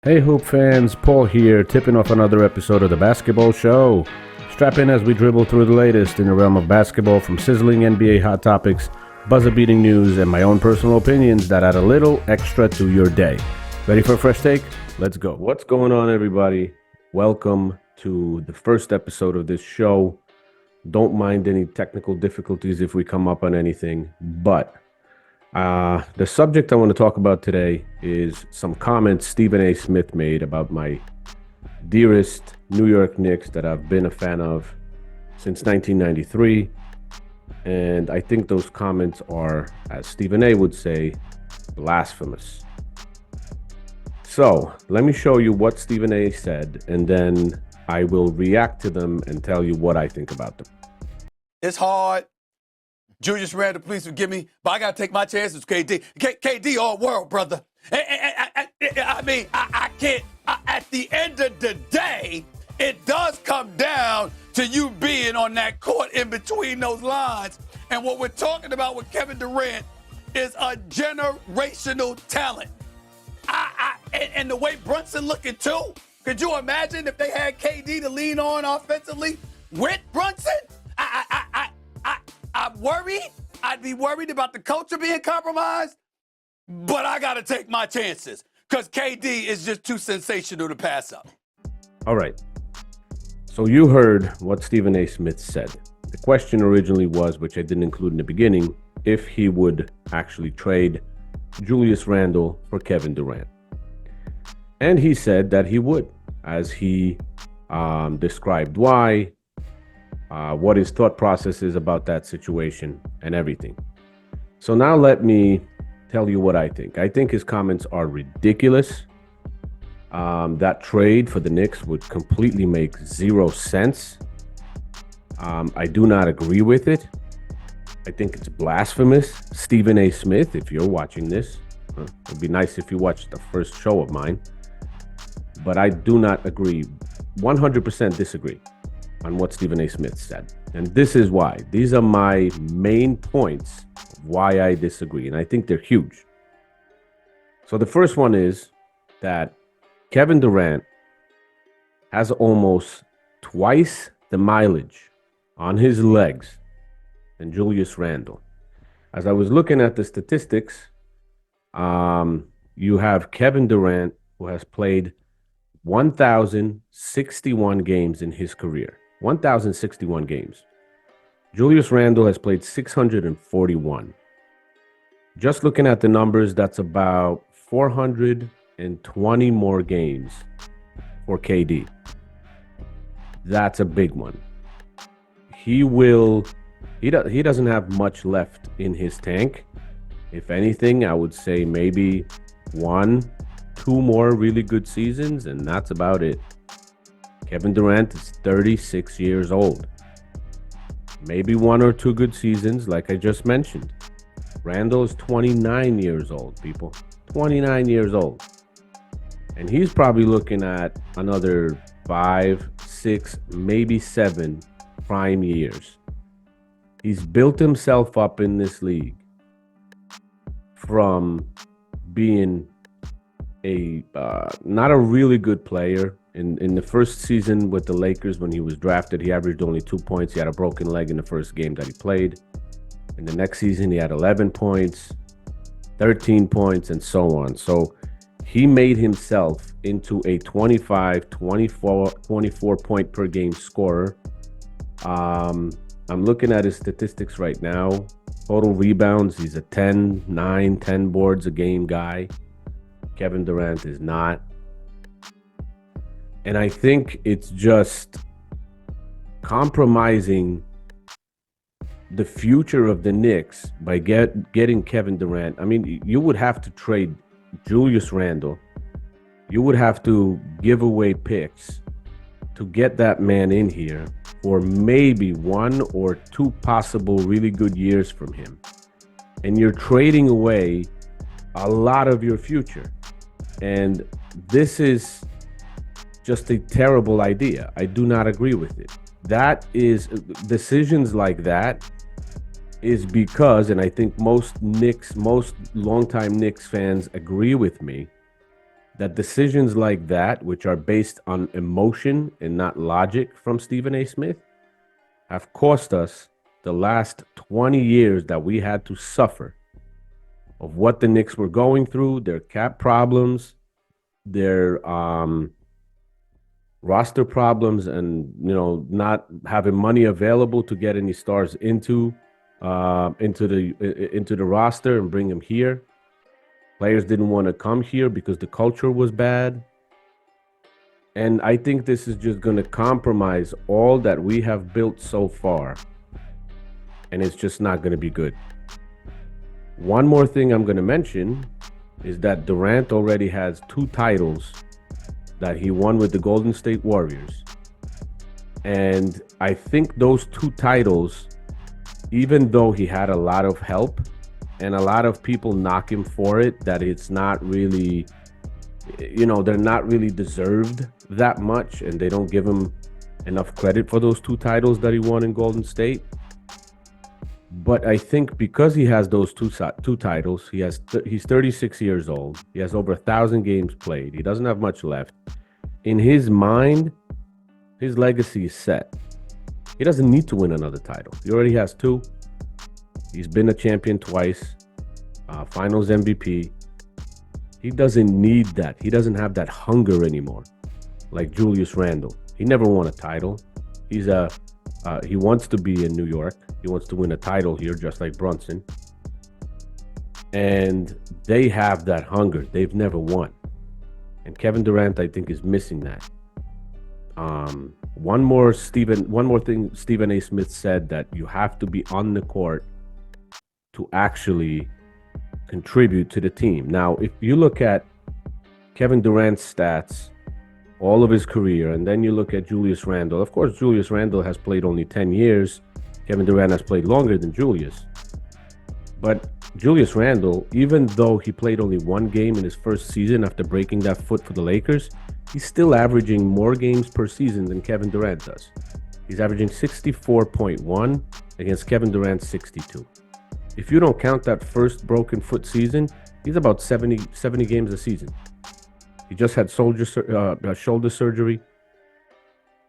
Hey Hoop fans, Paul here, tipping off another episode of the Basketball Show. Strap in as we dribble through the latest in the realm of basketball, from sizzling NBA hot topics, buzzer-beating news, and my own personal opinions that add a little extra to your day. Ready for a fresh take? Let's go. What's going on, everybody? Welcome to the first episode of this show. Don't mind any technical difficulties if we come up on anything, but the subject I want to talk about today is some comments Stephen A. Smith made about my dearest New York Knicks that I've been a fan of since 1993. And I think those comments are, as Stephen A. would say, blasphemous. So let me show you what Stephen A. said, and then I will react to them and tell you what I think about them. It's hard. Julius Randle, please forgive me, but I got to take my chances, KD. KD all world, brother. I can't. At the end of the day, it does come down to you being on that court in between those lines. And what we're talking about with Kevin Durant is a generational talent. And the way Brunson looking too. Could you imagine if they had KD to lean on offensively with Brunson? I'm worried. I'd be worried about the culture being compromised, but I got to take my chances because KD is just too sensational to pass up. All right. So you heard what Stephen A. Smith said. The question originally was, which I didn't include in the beginning, if he would actually trade Julius Randle for Kevin Durant. And he said that he would, as he described why, what his thought process is about that situation and everything. So now let me tell you what I think. I think his comments are ridiculous. That trade for the Knicks would completely make zero sense. I do not agree with it. I think it's blasphemous. Stephen A. Smith, if you're watching this, it'd be nice if you watched the first show of mine. But I do not agree, 100% disagree on what Stephen A. Smith said. And this is why. These are my main points of why I disagree. And I think they're huge. So the first one is that Kevin Durant has almost twice the mileage on his legs than Julius Randle. As I was looking at the statistics, you have Kevin Durant, who has played 1,061 games in his career. 1,061 games. Julius Randle has played 641. Just looking at the numbers, that's about 420 more games for KD. That's a big one. He doesn't have much left in his tank. If anything, I would say maybe 1-2 more really good seasons, and that's about it. Kevin Durant is 36 years old. Maybe 1 or 2 good seasons, like I just mentioned. Randle is 29 years old, people. 29 years old. And he's probably looking at another 5, 6, maybe 7 prime years. He's built himself up in this league from being not a really good player. In the first season with the Lakers, when he was drafted, he averaged only 2 points. He had a broken leg in the first game that he played. In the next season, he had 11 points, 13 points, and so on. So he made himself into a 25, 24 point per game scorer. I'm looking at his statistics right now. Total rebounds, he's a 10 boards a game guy. Kevin Durant is not. And I think it's just compromising the future of the Knicks by getting Kevin Durant. I mean, you would have to trade Julius Randle. You would have to give away picks to get that man in here for maybe 1 or 2 possible really good years from him. And you're trading away a lot of your future. And this is just a terrible idea. I do not agree with it. Decisions like that is because, and I think most longtime Knicks fans agree with me, that decisions like that, which are based on emotion and not logic from Stephen A. Smith, have cost us the last 20 years that we had to suffer of what the Knicks were going through, their cap problems, their roster problems, and not having money available to get any stars into the roster and bring them here. Players didn't want to come here because the culture was bad. And I think this is just going to compromise all that we have built so far. And it's just not going to be good. One more thing I'm going to mention is that Durant already has 2 titles that he won with the Golden State Warriors. And I think those 2 titles, even though he had a lot of help and a lot of people knock him for it, that it's not really, they're not really deserved that much, and they don't give him enough credit for those 2 titles that he won in Golden State. But I think because he has those two titles, he's 36 years old. He has over 1,000 games played. He doesn't have much left. In his mind, his legacy is set. He doesn't need to win another title. He already has 2. He's been a champion twice, Finals MVP. He doesn't need that. He doesn't have that hunger anymore, like Julius Randle. He never won a title. He wants to be in New York. He wants to win a title here, just like Brunson. And they have that hunger. They've never won. And Kevin Durant, I think, is missing that. One more thing Stephen A. Smith said, that you have to be on the court to actually contribute to the team. Now, if you look at Kevin Durant's stats, all of his career, and then you look at Julius Randle. Of course, Julius Randle has played only 10 years. Kevin Durant has played longer than Julius. But Julius Randle, even though he played only 1 game in his first season after breaking that foot for the Lakers, he's still averaging more games per season than Kevin Durant does. He's averaging 64.1 against Kevin Durant's 62. If you don't count that first broken foot season, he's about 70 games a season. He just had shoulder surgery.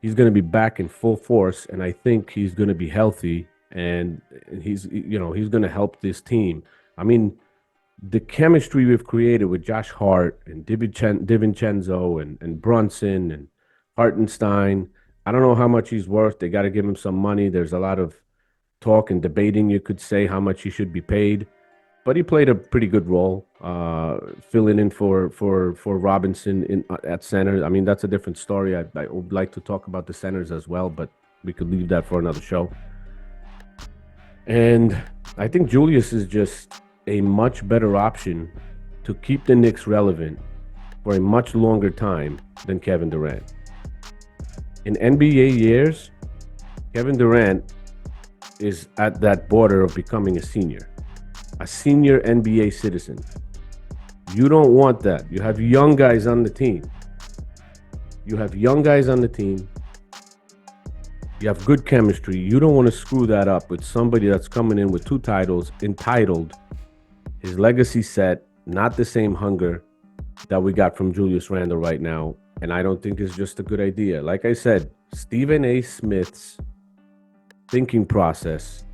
He's going to be back in full force, and I think he's going to be healthy, and he's going to help this team. I mean, the chemistry we've created with Josh Hart and DiVincenzo and Brunson and Hartenstein, I don't know how much he's worth. They got to give him some money. There's a lot of talk and debating, you could say, how much he should be paid. But he played a pretty good role, filling in for Robinson at center. I mean, that's a different story. I would like to talk about the centers as well, but we could leave that for another show. And I think Julius is just a much better option to keep the Knicks relevant for a much longer time than Kevin Durant. In NBA years, Kevin Durant is at that border of becoming a senior NBA citizen. You don't want that. You have young guys on the team. You have good chemistry. You don't want to screw that up with somebody that's coming in with 2 titles, entitled, his legacy set, not the same hunger that we got from Julius Randle right now. And I don't think it's just a good idea. Like I said, Stephen A. Smith's thinking process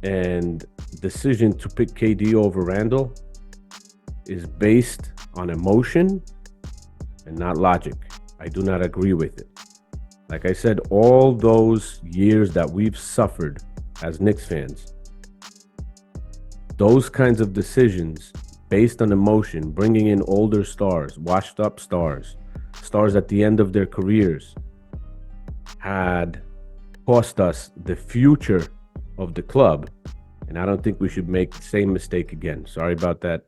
and decision to pick KD over Randle is based on emotion and not logic. I do not agree with it. Like I said, all those years that we've suffered as Knicks fans, those kinds of decisions based on emotion, bringing in older stars, washed up stars at the end of their careers, had cost us the future of the club. And I don't think we should make the same mistake again. Sorry about that.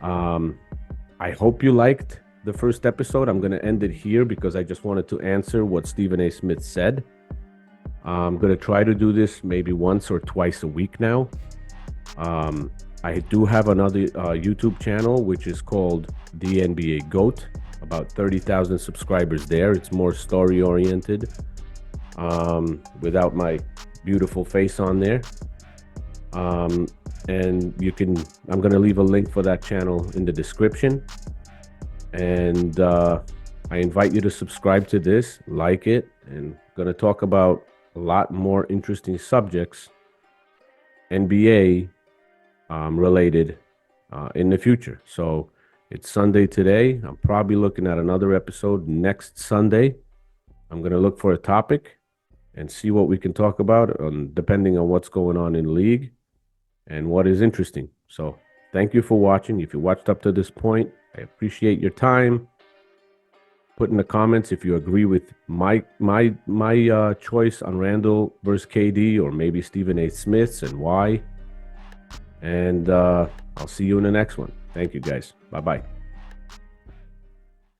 I hope you liked the first episode. I'm going to end it here because I just wanted to answer what Stephen A. Smith said. I'm going to try to do this maybe once or twice a week now. I do have another YouTube channel, which is called The NBA GOAT. About 30,000 subscribers there. It's more story oriented, without my beautiful face on there. And I'm going to leave a link for that channel in the description. And I invite you to subscribe to this, like it, and going to talk about a lot more interesting subjects, NBA related, in the future. So it's Sunday today. I'm probably looking at another episode next Sunday. I'm going to look for a topic and see what we can talk about, depending on what's going on in the league and what is interesting. So thank you for watching. If you watched up to this point, I appreciate your time. Put in the comments if you agree with my choice on Randall versus KD, or maybe Stephen A. Smith's, and why. And I'll see you in the next one. Thank you, guys. Bye-bye.